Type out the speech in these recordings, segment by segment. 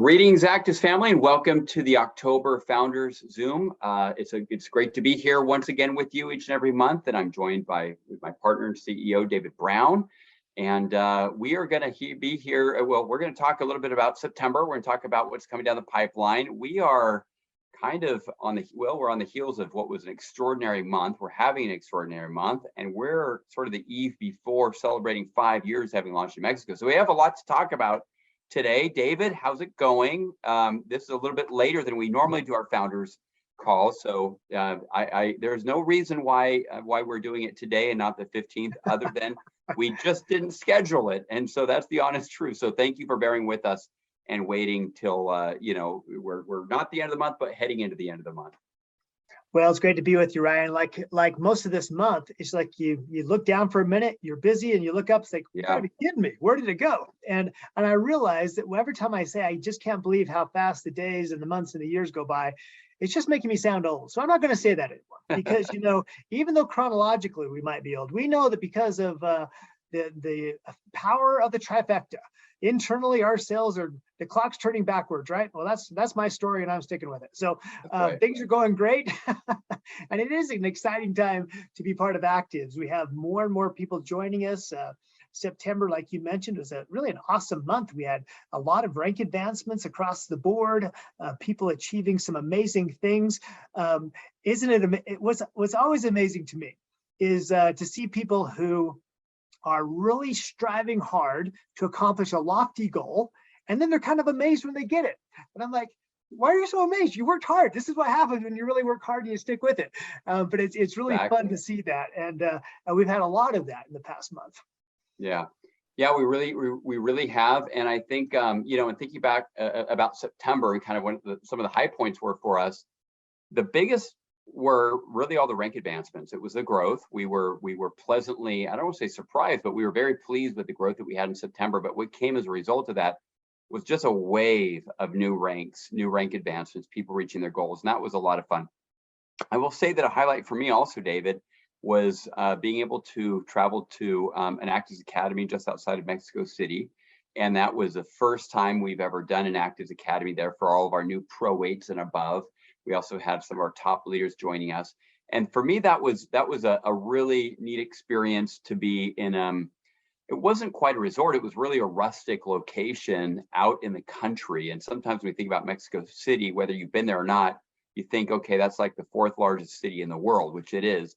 Greetings, ACTIVZ family, and welcome to the October Founders Zoom. It's great to be here once again with you each and every month, and I'm joined with my partner and CEO, David Brown. And we are going to be here. Well, we're going to talk a little bit about September. We're going to talk about what's coming down the pipeline. We are kind of we're on the heels of what was an extraordinary month. We're having an extraordinary month, and we're sort of the eve before celebrating 5 years having launched in Mexico. So we have a lot to talk about today. David, how's it going? This is a little bit later than we normally do our founders call, so there's no reason why we're doing it today and not the 15th, other than we just didn't schedule it, and so that's the honest truth. So thank you for bearing with us and waiting till we're not the end of the month, but heading into the end of the month. Well, it's great to be with you, Ryan. Like most of this month, it's like you look down for a minute, you're busy, and you look up, it's like, you gotta be kidding me. Where did it go? And I realize that every time I say, I just can't believe how fast the days and the months and the years go by, it's just making me sound old. So I'm not going to say that anymore, because even though chronologically we might be old, we know that because of the power of the trifecta. Internally, our cells the clock's turning backwards, right? Well, that's my story, and I'm sticking with it. So right. Things are going great, and it is an exciting time to be part of ACTIVZ. We have more and more people joining us. September, like you mentioned, was really an awesome month. We had a lot of rank advancements across the board, people achieving some amazing things. What's always amazing to me is to see people who are really striving hard to accomplish a lofty goal, and then they're kind of amazed when they get it. And I'm like, why are you so amazed? You worked hard. This is what happens when you really work hard and you stick with it. But it's really fun to see that, and we've had a lot of that in the past month. Yeah, we really have, and I think in thinking back about September and kind of when some of the high points were for us, the biggest were really all the rank advancements. It was the growth. We were pleasantly, I don't want to say surprised, but we were very pleased with the growth that we had in September. But what came as a result of that was just a wave of new rank advancements, people reaching their goals, and that was a lot of fun. I will say that a highlight for me also, David, was being able to travel to an ACTIVZ Academy just outside of Mexico City. And that was the first time we've ever done an ACTIVZ Academy there for all of our new pro weights and above. We also had some of our top leaders joining us. And for me, that was a really neat experience to be in. It wasn't quite a resort. It was really a rustic location out in the country. And sometimes when we think about Mexico City, whether you've been there or not, you think, okay, that's like the 4th largest city in the world, which it is.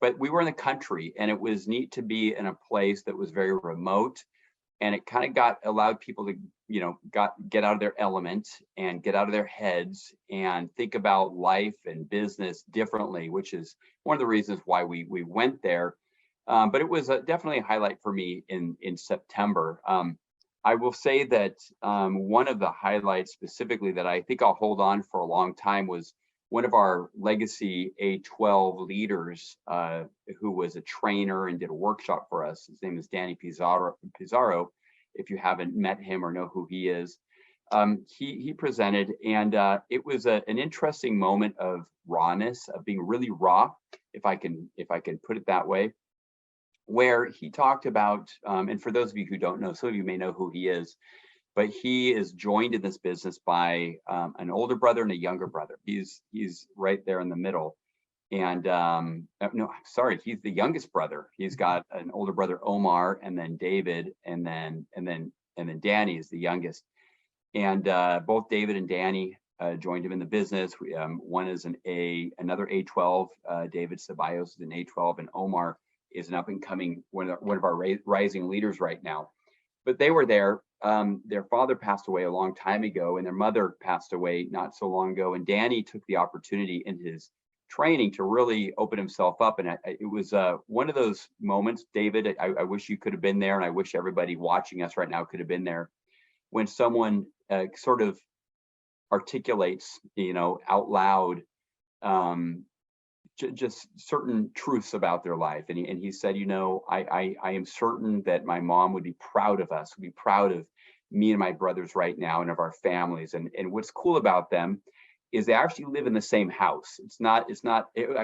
But we were in the country, and it was neat to be in a place that was very remote. And it kind of allowed people to, get out of their element and get out of their heads and think about life and business differently, which is one of the reasons why we went there. But it was definitely a highlight for me in September. I will say that one of the highlights specifically that I think I'll hold on for a long time was one of our legacy A12 leaders who was a trainer and did a workshop for us. His name is Danny Pizarro. If you haven't met him or know who he is, he presented, and it was an interesting moment of rawness, of being really raw, if I can put it that way, where he talked about, and for those of you who don't know, some of you may know who he is, but he is joined in this business by an older brother and a younger brother. He's right there in the middle. And no, sorry, he's the youngest brother. He's got an older brother, Omar, and then David, and then Danny is the youngest. And both David and Danny joined him in the business. One is another A12. David Ceballos is an A12, and Omar is an up and coming one of our rising leaders right now. But they were there. Their father passed away a long time ago, and their mother passed away not so long ago. And Danny took the opportunity in his training to really open himself up. And it was one of those moments, David, I wish you could have been there, and I wish everybody watching us right now could have been there, when someone sort of articulates, out loud, just certain truths about their life. And he said, I am certain that my mom would be proud of us, would be proud of me and my brothers right now, and of our families. And what's cool about them is they actually live in the same house. I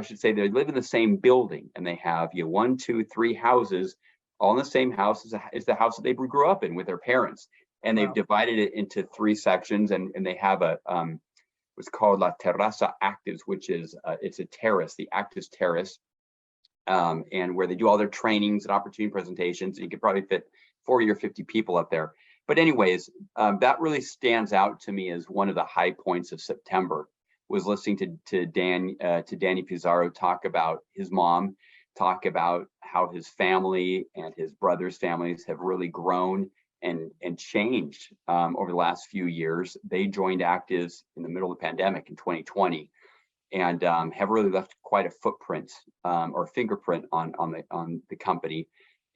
should say they live in the same building, and they have 1, 2, 3 houses all in the same house as the house that they grew up in with their parents. And they've Wow. divided it into 3 sections, and they have a what's called La Terraza ACTIVZ, which is it's a terrace, the ACTIVZ terrace, and where they do all their trainings and opportunity presentations. You could probably fit 40 or 50 people up there. But anyways, that really stands out to me as one of the high points of September, was listening to Danny Pizarro talk about his mom, talk about how his family and his brother's families have really grown and changed over the last few years. They joined ACTIVZ in the middle of the pandemic in 2020, and have really left quite a footprint or fingerprint on the company.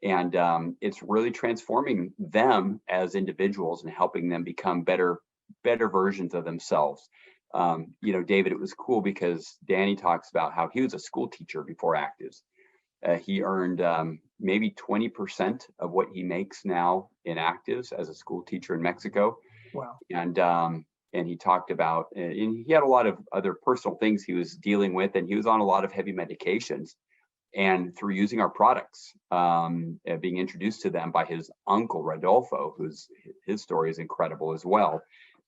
And it's really transforming them as individuals and helping them become better versions of themselves. You know, David, it was cool because Danny talks about how he was a school teacher before ACTIVZ. He earned maybe 20% of what he makes now in ACTIVZ as a school teacher in Mexico. Wow. And he talked about, and he had a lot of other personal things he was dealing with, and he was on a lot of heavy medications. And through using our products, being introduced to them by his uncle Rodolfo, his story is incredible as well.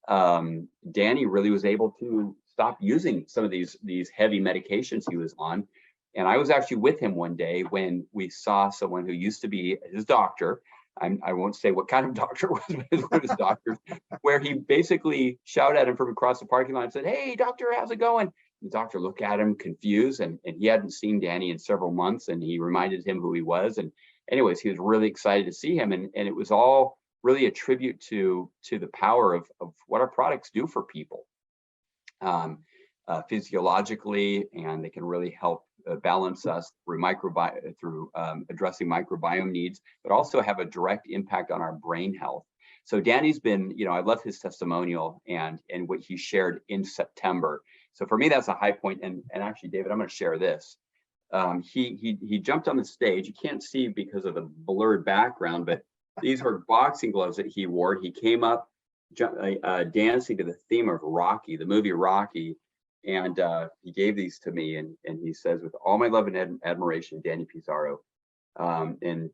Danny really was able to stop using some of these heavy medications he was on. And I was actually with him one day when we saw someone who used to be his doctor. I won't say what kind of doctor it was, but it was one of his doctors, where he basically shouted at him from across the parking lot and said, "Hey, doctor, how's it going?" The doctor looked at him confused, and he hadn't seen Danny in several months, and he reminded him who he was. And anyways, he was really excited to see him. And it was all really a tribute to the power of what our products do for people physiologically, and they can really help balance us through addressing microbiome needs, but also have a direct impact on our brain health. So Danny's been, you know, I love his testimonial and what he shared in September. So for me, that's a high point. And actually, David, I'm going to share this. He jumped on the stage. You can't see because of the blurred background, but these were boxing gloves that he wore. He came up dancing to the theme of Rocky, the movie Rocky. And he gave these to me, and he says, "With all my love and admiration, Danny Pizarro," and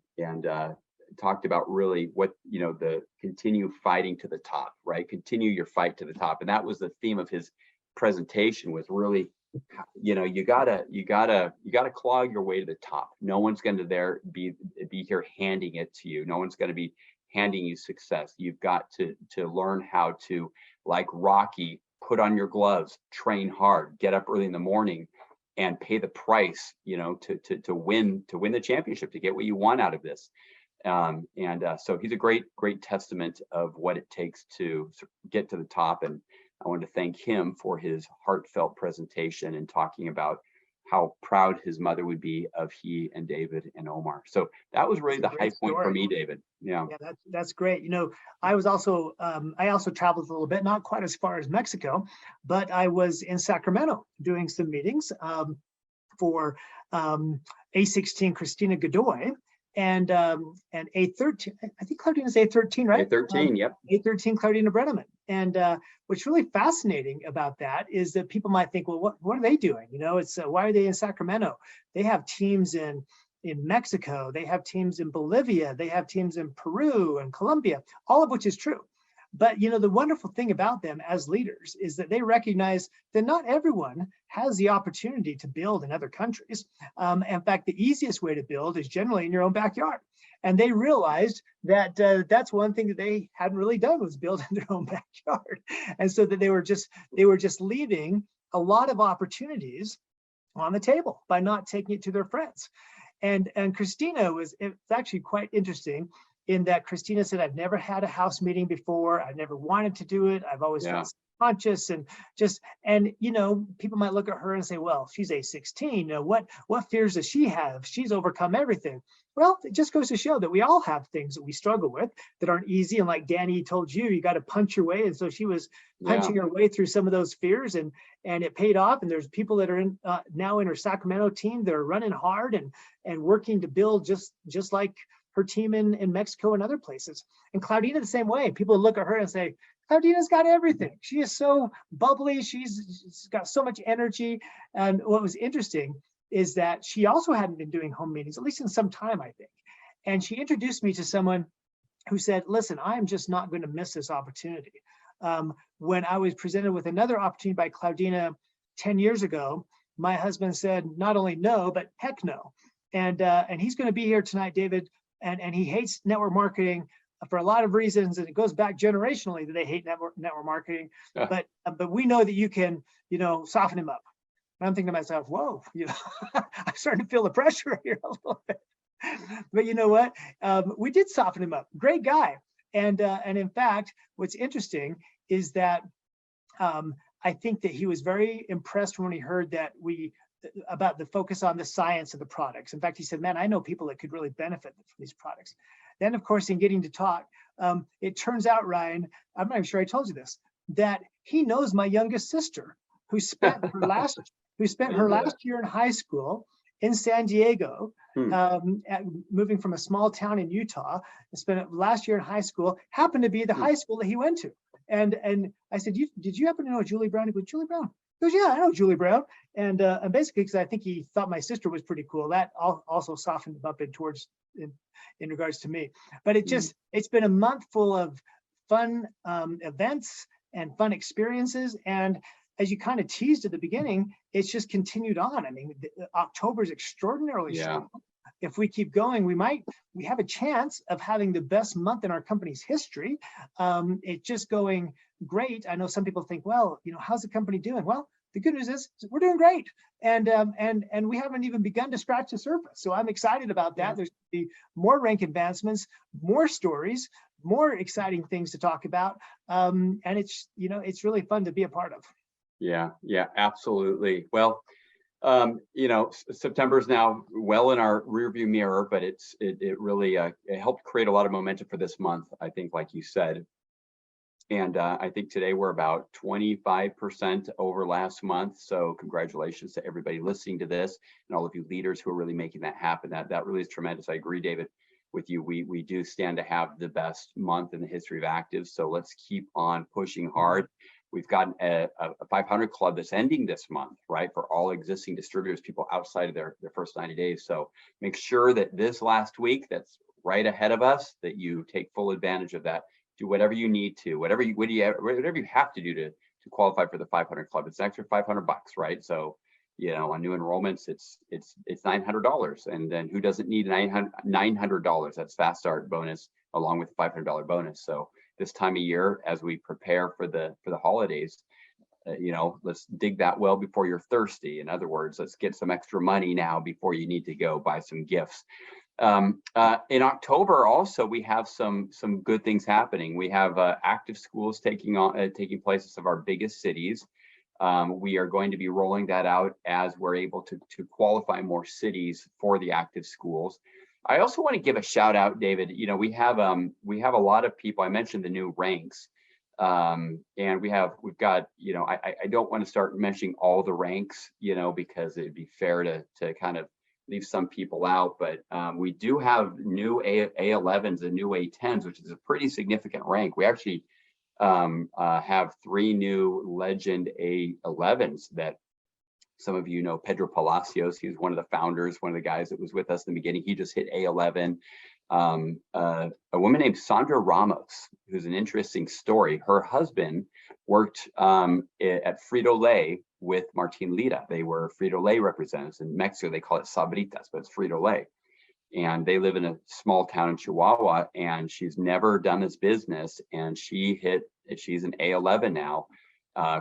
talked about really what, you know, the continue fighting to the top, right? Continue your fight to the top, and that was the theme of his presentation. Was really, you know, you gotta claw your way to the top. No one's going to be here handing it to you. No one's going to be handing you success. You've got to learn how to, like Rocky, put on your gloves, train hard, get up early in the morning, and pay the price, you know, to win the championship, to get what you want out of this. So he's a great testament of what it takes to get to the top. And I want to thank him for his heartfelt presentation and talking about how proud his mother would be of he and David and Omar. So that was really the high point for me, David. Yeah, that's great. You know, I was also I also traveled a little bit, not quite as far as Mexico, but I was in Sacramento doing some meetings for A16 Christina Godoy and A13. I think Claudina's A13, right? A13, yep. A13 Claudina Brenneman. And what's really fascinating about that is that people might think, well, what are they doing? You know, it's why are they in Sacramento? They have teams in Mexico, they have teams in Bolivia, they have teams in Peru and Colombia, all of which is true. But, you know, the wonderful thing about them as leaders is that they recognize that not everyone has the opportunity to build in other countries. In fact, the easiest way to build is generally in your own backyard. And they realized that that's one thing that they hadn't really done, was build in their own backyard. And so that they were just leaving a lot of opportunities on the table by not taking it to their friends. And Christina it's actually quite interesting in that Christina said, "I've never had a house meeting before. I've never wanted to do it. I've always felt conscious and you know, people might look at her and say, well, she's A16. What fears does she have? She's overcome everything." Well, it just goes to show that we all have things that we struggle with that aren't easy. And like Danny told you got to punch your way. And so she was punching her way through some of those fears, and it paid off. And there's people that are now in her Sacramento team that are running hard and working to build just like her team in Mexico and other places. And Claudina the same way. People look at her and say, Claudina's got everything. She is so bubbly. She's got so much energy. And what was interesting is that she also hadn't been doing home meetings, at least in some time, I think. And she introduced me to someone who said, listen, I'm just not going to miss this opportunity. When I was presented with another opportunity by Claudina 10 years ago, my husband said not only no, but heck no. And he's going to be here tonight, David. And he hates network marketing for a lot of reasons, and it goes back generationally that they hate network marketing. Yeah. But we know that you can, soften him up. And I'm thinking to myself, whoa, I'm starting to feel the pressure here a little bit. But you know what? We did soften him up. Great guy. And in fact, what's interesting is that I think that he was very impressed when he heard that about the focus on the science of the products. In fact, he said, man, I know people that could really benefit from these products. Then, of course, in getting to talk, it turns out, Ryan, I'm not even sure I told you this, that he knows my youngest sister, who spent her last year in high school in San Diego, moving from a small town in Utah, and spent last year in high school, happened to be the high school that he went to. And I said, did you happen to know Julie Brown? He goes, Julie Brown? He goes, yeah, I know Julie Brown. And basically, because I think he thought my sister was pretty cool, that also softened him up in regards to me. But it's been a month full of fun events and fun experiences. And as you kind of teased at the beginning, it's just continued on. I mean, October is extraordinarily strong. If we keep going, we have a chance of having the best month in our company's history. It's just going great. I know some people think, well, how's the company doing? Well, the good news is we're doing great. And we haven't even begun to scratch the surface. So I'm excited about that. There's going to be more rank advancements, more stories, more exciting things to talk about. And it's really fun to be a part of. Yeah, absolutely. Well, September is now well in our rearview mirror, but it really it helped create a lot of momentum for this month, I think, like you said. And I think today we're about 25% over last month. So congratulations to everybody listening to this and all of you leaders who are really making that happen. That really is tremendous. I agree, David, with you. We do stand to have the best month in the history of ACTIVZ. So let's keep on pushing hard. We've got a 500 club that's ending this month, right? For all existing distributors, people outside of their first 90 days. So make sure that this last week that's right ahead of us, that you take full advantage of that. Do whatever you need to, whatever you have to do to qualify for the 500 club. It's an extra $500, right? So, on new enrollments, it's $900, and then who doesn't need $900? That's fast start bonus along with $500 bonus. So this time of year, as we prepare for the holidays, let's dig that well before you're thirsty. In other words, let's get some extra money now before you need to go buy some gifts. In October, also, we have some good things happening. We have active schools taking place in some of our biggest cities. We are going to be rolling that out as we're able to qualify more cities for the active schools. I also want to give a shout out, David. We have a lot of people. I mentioned the new ranks, and we've got. I don't want to start mentioning all the ranks, because it'd be fair to kind of leave some people out, but we do have new A11s and new A10s, which is a pretty significant rank. We actually have 3 new legend A11s that some of you know. Pedro Palacios, he's one of the founders, one of the guys that was with us in the beginning. He just hit A11. A woman named Sandra Ramos, who's an interesting story. Her husband worked at Frito-Lay with Martin Lita. They were Frito-Lay representatives. In Mexico, they call it Sabritas, but it's Frito-Lay. And they live in a small town in Chihuahua, and she's never done this business. And she's an A11 now,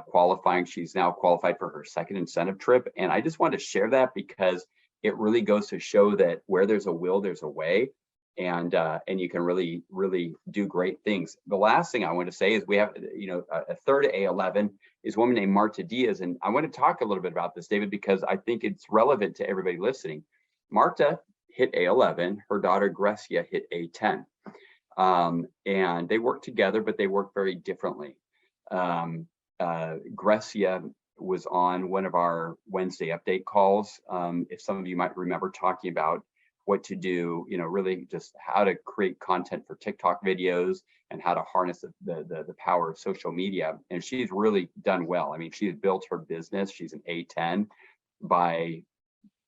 qualifying. She's now qualified for her second incentive trip. And I just wanted to share that because it really goes to show that where there's a will, there's a way. And you can really, really do great things. The last thing I want to say is we have, a third A11 is a woman named Marta Diaz. And I want to talk a little bit about this, David, because I think it's relevant to everybody listening. Marta hit A11, her daughter Grecia hit A10. And they work together, but they work very differently. Grecia was on one of our Wednesday update calls. If some of you might remember talking about what to do, really just how to create content for TikTok videos and how to harness the power of social media. And she's really done well. I mean, she's built her business. She's an A10 by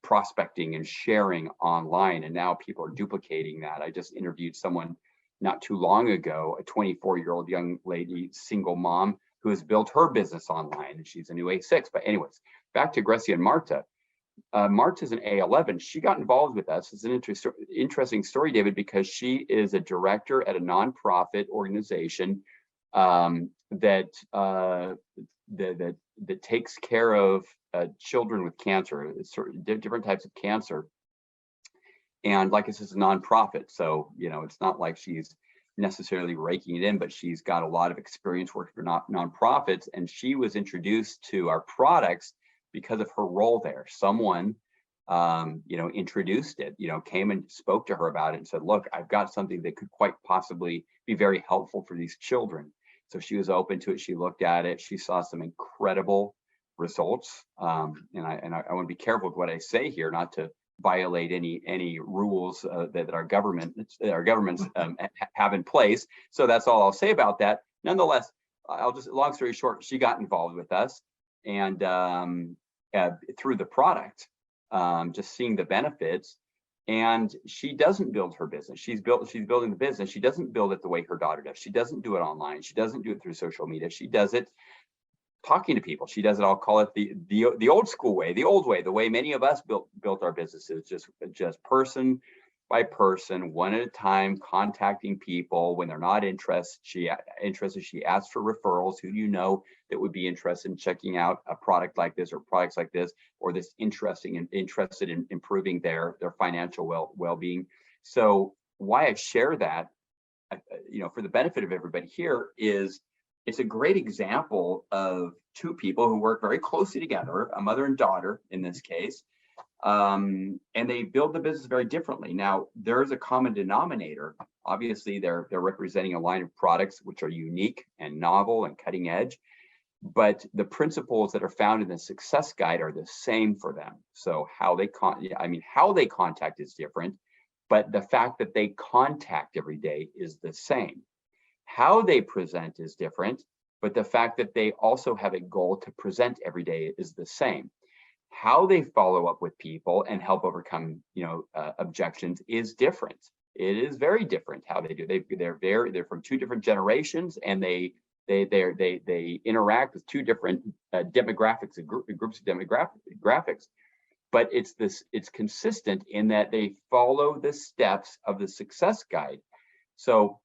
prospecting and sharing online. And now people are duplicating that. I just interviewed someone not too long ago, a 24-year-old young lady, single mom, who has built her business online, and she's a new A6. But anyways, back to Grecia and Marta. Marta's an A11. She got involved with us. It's an interesting story, David, because she is a director at a nonprofit organization that takes care of children with cancer, different types of cancer. And like I said, it's a nonprofit, so it's not like she's necessarily raking it in, but she's got a lot of experience working for nonprofits, and she was introduced to our products because of her role there. Someone introduced it, came and spoke to her about it and said, look, I've got something that could quite possibly be very helpful for these children. So she was open to it. She looked at it. She saw some incredible results. And I want to be careful with what I say here, not to violate any rules that our governments have in place. So that's all I'll say about that. Nonetheless, long story short, she got involved with us, and through the product, just seeing the benefits. And she doesn't build her business. She's building the business. She doesn't build it the way her daughter does. She doesn't do it online. She doesn't do it through social media. She does it talking to people. She does it, I'll call it the old school way, the old way, the way many of us built our businesses, just person by person, one at a time, contacting people when they're not interested. She asks for referrals. Who do you know that would be interested in checking out a product like this, or products like this, or this interested in improving their financial well-being. So why I share that, for the benefit of everybody here, is it's a great example of two people who work very closely together, a mother and daughter in this case, and they build the business very differently. Now, there's a common denominator. Obviously, they're representing a line of products which are unique and novel and cutting edge, but the principles that are found in the success guide are the same for them. So how they contact is different, but the fact that they contact every day is the same. How they present is different, but the fact that they also have a goal to present every day is the same. How they follow up with people and help overcome, objections is different. It is very different how they do. They're from two different generations, and they interact with two different demographics and groups of demographics. But it's consistent in that they follow the steps of the success guide. So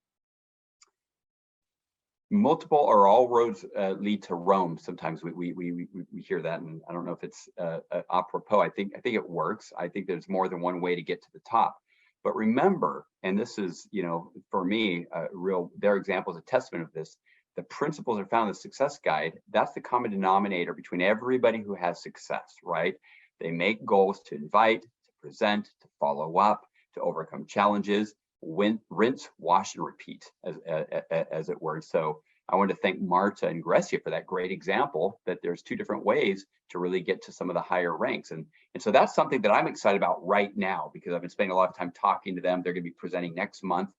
multiple or all roads lead to Rome. Sometimes we hear that, and I don't know if it's apropos. I think it works. I think there's more than one way to get to the top. But remember, and this is, for me, their example is a testament of this. The principles are found in the success guide. That's the common denominator between everybody who has success, right? They make goals to invite, to present, to follow up, to overcome challenges, rinse, wash, and repeat, as it were. So I want to thank Marta and Grecia for that great example, that there's two different ways to really get to some of the higher ranks. And so that's something that I'm excited about right now, because I've been spending a lot of time talking to them. They're going to be presenting next month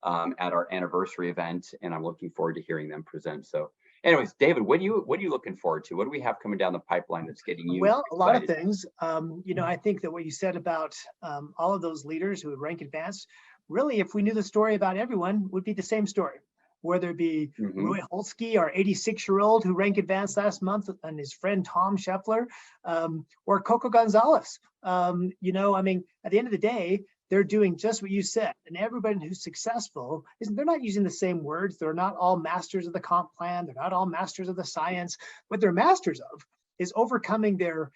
at our anniversary event, and I'm looking forward to hearing them present. So anyways, David, what are you looking forward to? What do we have coming down the pipeline that's getting you excited? A lot of things. I think that what you said about all of those leaders who would rank advanced, really, if we knew the story about everyone, would be the same story. Whether it be Roy Holsky, our 86-year-old who ranked advanced last month, and his friend Tom Scheffler, or Coco Gonzalez. At the end of the day, they're doing just what you said. And everybody who's successful, they're not using the same words. They're not all masters of the comp plan. They're not all masters of the science. What they're masters of is overcoming their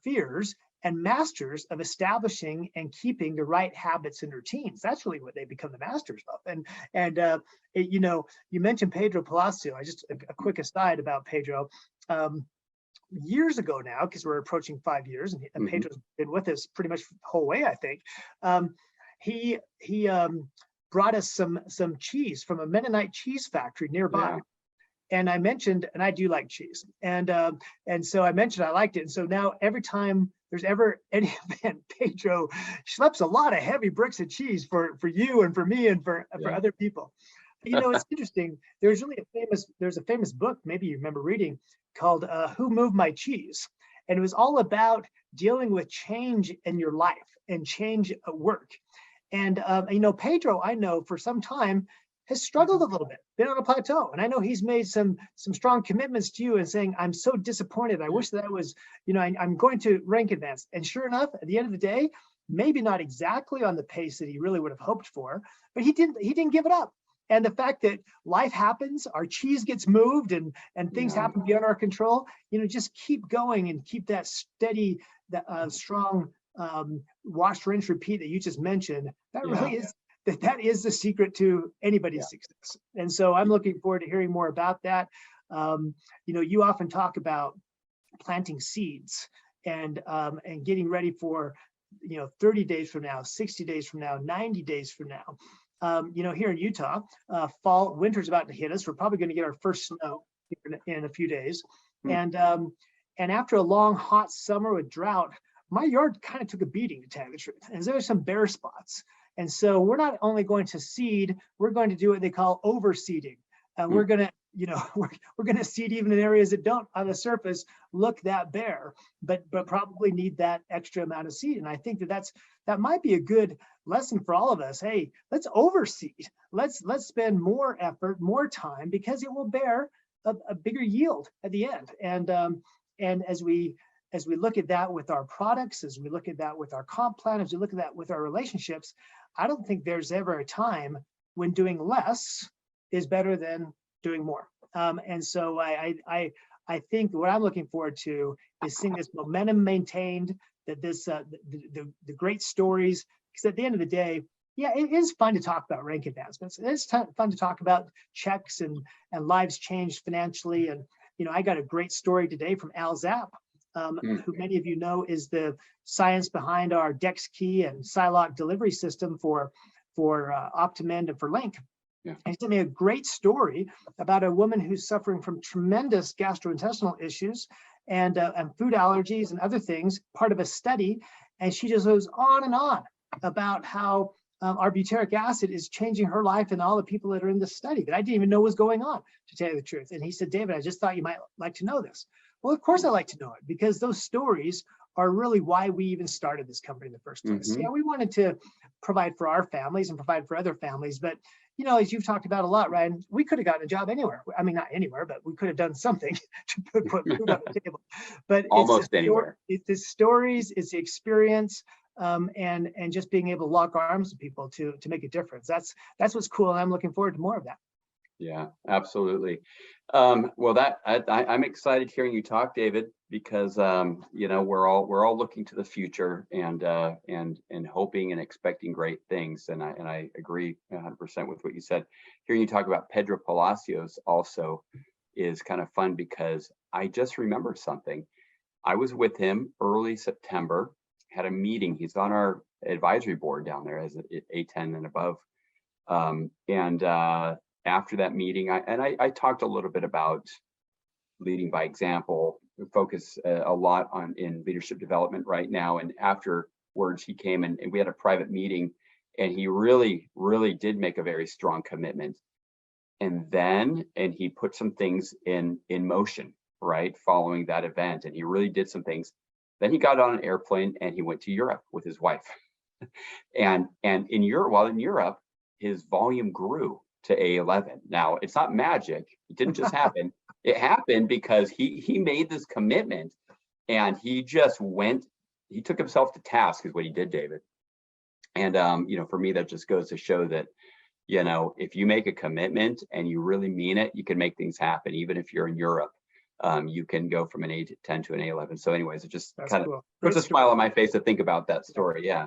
fears, and masters of establishing and keeping the right habits and routines. That's really what they become the masters of. You mentioned Pedro Palacio. Just a quick aside about Pedro. Years ago now, because we're approaching 5 years, and Pedro's been with us pretty much the whole way, I think. He brought us some cheese from a Mennonite cheese factory nearby. Yeah. And I mentioned, and I do like cheese, and so I mentioned I liked it. And so now every time there's ever any event, Pedro schleps a lot of heavy bricks of cheese for you and for me and for other people. It's interesting. There's a famous book, maybe you remember reading, called "Who Moved My Cheese?" And it was all about dealing with change in your life and change at work. And Pedro, I know for some time has struggled a little bit, been on a plateau. And I know he's made some strong commitments to you and saying, I'm so disappointed. I wish that I was, I'm going to rank advance. And sure enough, at the end of the day, maybe not exactly on the pace that he really would have hoped for, but he didn't give it up. And the fact that life happens, our cheese gets moved and things happen beyond our control, just keep going and keep that steady, that strong wash, rinse, repeat that you just mentioned. That really is, that is the secret to anybody's success. And so I'm looking forward to hearing more about that. You often talk about planting seeds and getting ready for 30 days from now, 60 days from now, 90 days from now. Here in Utah, winter's about to hit us. We're probably going to get our first snow in a few days. And after a long hot summer with drought, my yard kind of took a beating, to tell you the truth. And there were some bare spots. And so we're not only going to seed, we're going to do what they call overseeding. We're going to, we're going to seed even in areas that don't on the surface look that bare, but probably need that extra amount of seed. And I think that might be a good lesson for all of us. Hey, let's overseed. Let's spend more effort, more time, because it will bear a bigger yield at the end. And as we look at that with our products, as we look at that with our comp plan, as we look at that with our relationships, I don't think there's ever a time when doing less is better than doing more. And so I think what I'm looking forward to is seeing this momentum maintained, that this the great stories, because at the end of the day, it is fun to talk about rank advancements. It's fun to talk about checks and lives changed financially. And I got a great story today from Al Zapp, who many of you know is the science behind our Dex Key and Silock delivery system for OptimEnd and for Link. And he sent me a great story about a woman who's suffering from tremendous gastrointestinal issues and food allergies and other things, part of a study. And she just goes on and on about how our butyric acid is changing her life and all the people that are in this study that I didn't even know was going on, to tell you the truth. And he said, David, I just thought you might like to know this. Well, of course I like to know it, because those stories are really why we even started this company in the first place. Yeah, we wanted to provide for our families and provide for other families, but as you've talked about a lot, Ryan, we could have gotten a job anywhere. I mean, not anywhere, but we could have done something to put food on the table. But almost anywhere. It's the stories, it's the experience, and just being able to lock arms with people to make a difference. That's what's cool, and I'm looking forward to more of that. Yeah, absolutely. Well, I'm excited hearing you talk, David, because we're all looking to the future and hoping and expecting great things. And I agree 100% with what you said. Hearing you talk about Pedro Palacios also is kind of fun, because I just remembered something. I was with him early September, had a meeting. He's on our advisory board down there as A10 and above. After that meeting, I talked a little bit about leading by example, focus a lot in leadership development right now. And afterwards, he came and we had a private meeting, and he really, really did make a very strong commitment. And he put some things in motion, right, following that event. And he really did some things. Then he got on an airplane and he went to Europe with his wife. and in Europe, his volume grew to A11. Now, it's not magic. It didn't just happen. It happened because he made this commitment, and he took himself to task is what he did, David. And for me, that just goes to show that, if you make a commitment and you really mean it, you can make things happen. Even if you're in Europe, you can go from an A10 to an A11. So anyways, it just kind of puts a smile on my face to think about that story. Yeah.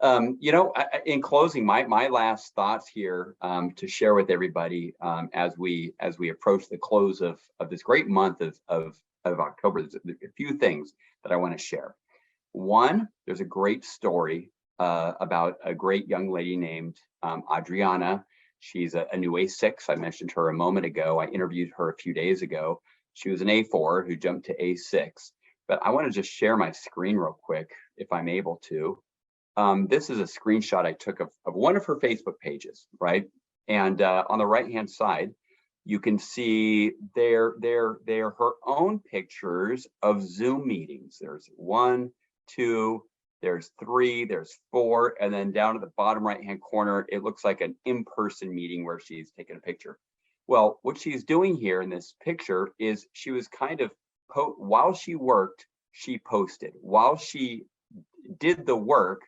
In closing, my last thoughts here to share with everybody as we approach the close of this great month of October, there's a few things that I want to share. One, there's a great story about a great young lady named Adriana. She's a new A6. I mentioned her a moment ago. I interviewed her a few days ago. She was an A4 who jumped to A6. But I want to just share my screen real quick, if I'm able to. This is a screenshot I took of one of her Facebook pages, right? And on the right-hand side, you can see they're her own pictures of Zoom meetings. There's 1, 2, there's 3, there's 4, and then down at the bottom right-hand corner, it looks like an in-person meeting where she's taking a picture. Well, what she's doing here in this picture is she was kind of, while she worked, she posted. While she did the work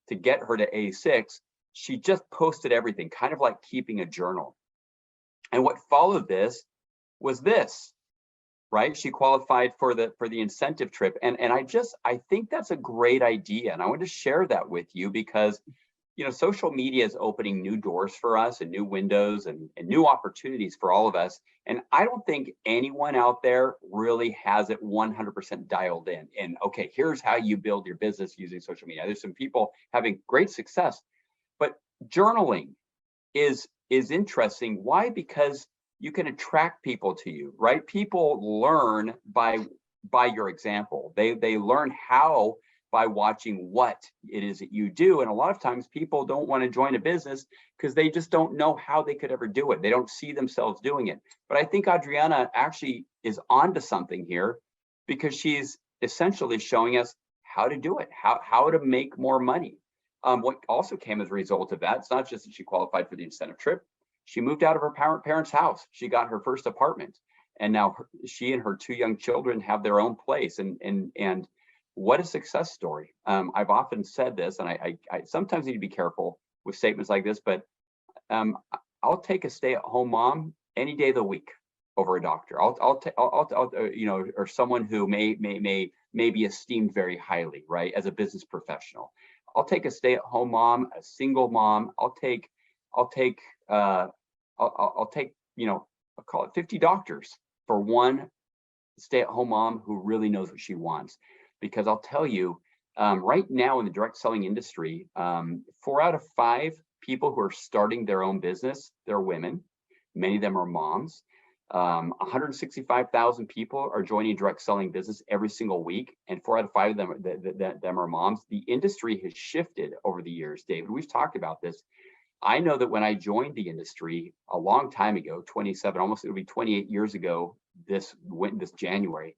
to get her to A6, she just posted everything, kind of like keeping a journal. And what followed this was this, right? She qualified for the incentive trip. And I think that's a great idea. And I want to share that with you because, you know, social media is opening new doors for us and new windows and new opportunities for all of us. And I don't think anyone out there really has it 100% dialed in. And okay, here's how you build your business using social media. There's some people having great success, but journaling is interesting. Why? Because you can attract people to you, right? People learn by your example. They learn how by watching what it is that you do. And a lot of times people don't want to join a business because they just don't know how they could ever do it. They don't see themselves doing it. But I think Adriana actually is onto something here because she's essentially showing us how to do it, how to make more money. What also came as a result of that, it's not just that she qualified for the incentive trip. She moved out of her parents' house. She got her first apartment. And now she and her 2 young children have their own place. And what a success story. I've often said this, and I sometimes need to be careful with statements like this, but I'll take a stay-at-home mom any day of the week over a doctor. I'll you know, or someone who may be esteemed very highly, right, as a business professional. I'll take a stay-at-home mom, a single mom. I'll take you know, I'll call it 50 doctors for one stay-at-home mom who really knows what she wants. Because I'll tell you, right now in the direct selling industry, 4 out of 5 people who are starting their own business, they're women. Many of them are moms. 165,000 people are joining direct selling business every single week, and 4 out of 5 of them are moms. The industry has shifted over the years, David. We've talked about this. I know that when I joined the industry a long time ago, 27, almost it'll be 28 years ago this January,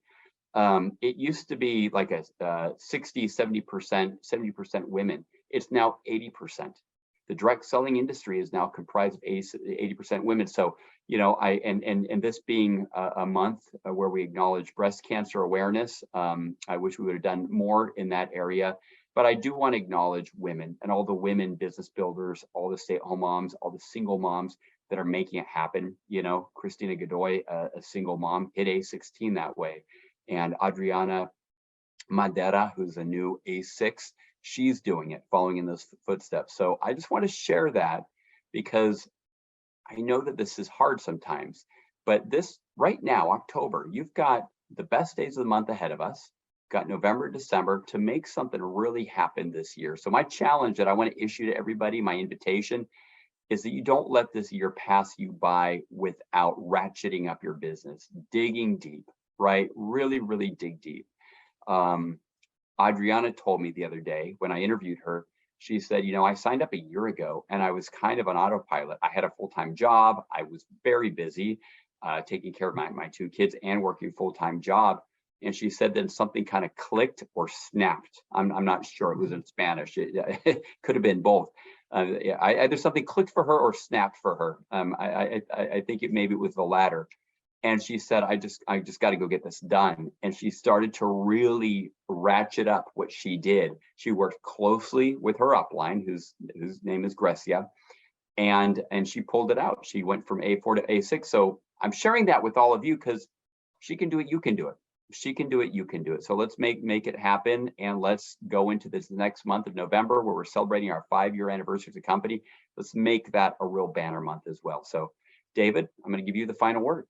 it used to be like a 60, 70% women. It's now 80%. The direct selling industry is now comprised of 80% women. So, you know, and this being a month where we acknowledge breast cancer awareness, I wish we would have done more in that area. But I do want to acknowledge women and all the women business builders, all the stay-at-home moms, all the single moms that are making it happen. You know, Christina Godoy, a single mom, hit A16 that way. And Adriana Madera, who's a new A6, she's doing it, following in those footsteps. So I just want to share that because I know that this is hard sometimes, but this right now, October, you've got the best days of the month ahead of us. Got November, December to make something really happen this year. So my challenge that I want to issue to everybody, my invitation, is that you don't let this year pass you by without ratcheting up your business, digging deep, right? Really, really dig deep. Adriana told me the other day when I interviewed her, she said, you know, I signed up a year ago and I was kind of on autopilot. I had a full-time job. I was very busy taking care of my 2 kids and working a full-time job. And she said then something kind of clicked or snapped. I'm not sure. It was in Spanish. It could have been both. Either something clicked for her or snapped for her. I think maybe it was the latter. And she said, I just got to go get this done. And she started to really ratchet up what she did. She worked closely with her upline, whose name is Grecia, and she pulled it out. She went from A4 to A6. So I'm sharing that with all of you because she can do it. You can do it. She can do it, you can do it. So let's make it happen, and let's go into this next month of November where we're celebrating our 5-year anniversary as a company. Let's make that a real banner month as well. So David, I'm going to give you the final word.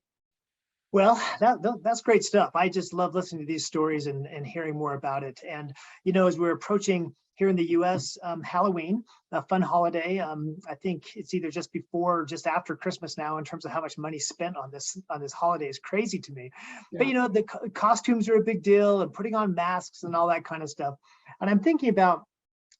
Well, that's great stuff. I just love listening to these stories and hearing more about it. And, you know, as we're approaching here in the US, Halloween, a fun holiday. I think it's either just before or just after Christmas now in terms of how much money spent on this holiday is crazy to me. Yeah. But, you know, the costumes are a big deal and putting on masks and all that kind of stuff. And I'm thinking about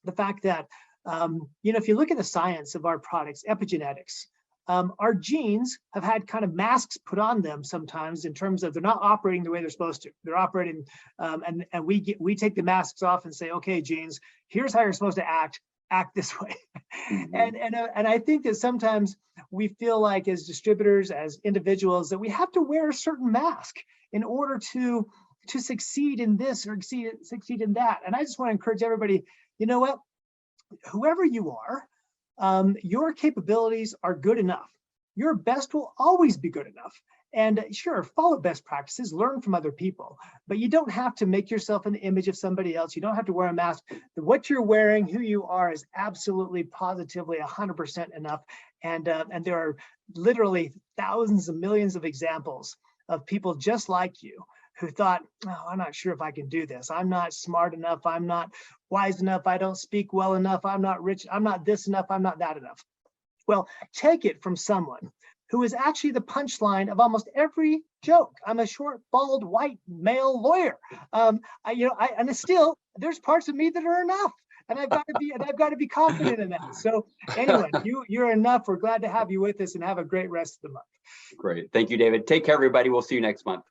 the fact that, you know, if you look at the science of our products, epigenetics, our genes have had kind of masks put on them sometimes in terms of they're not operating the way they're supposed to. They're operating, and we take the masks off and say, okay, genes, here's how you're supposed to act this way. And I think that sometimes we feel like as distributors, as individuals, that we have to wear a certain mask in order to succeed in this or succeed in that. And I just want to encourage everybody, you know what, whoever you are, your capabilities are good enough. Your best will always be good enough. And sure, follow best practices, learn from other people, but you don't have to make yourself an image of somebody else. You don't have to wear a mask. What you're wearing, who you are, is absolutely, positively 100% enough. And there are literally thousands of millions of examples of people just like you who thought, oh, I'm not sure if I can do this. I'm not smart enough. I'm not wise enough. I don't speak well enough. I'm not rich. I'm not this enough. I'm not that enough. Well, take it from someone who is actually the punchline of almost every joke. I'm a short, bald, white male lawyer. And still, there's parts of me that are enough. And I've got to be confident in that. So anyway, you're enough. We're glad to have you with us, and have a great rest of the month. Great. Thank you, David. Take care, everybody. We'll see you next month.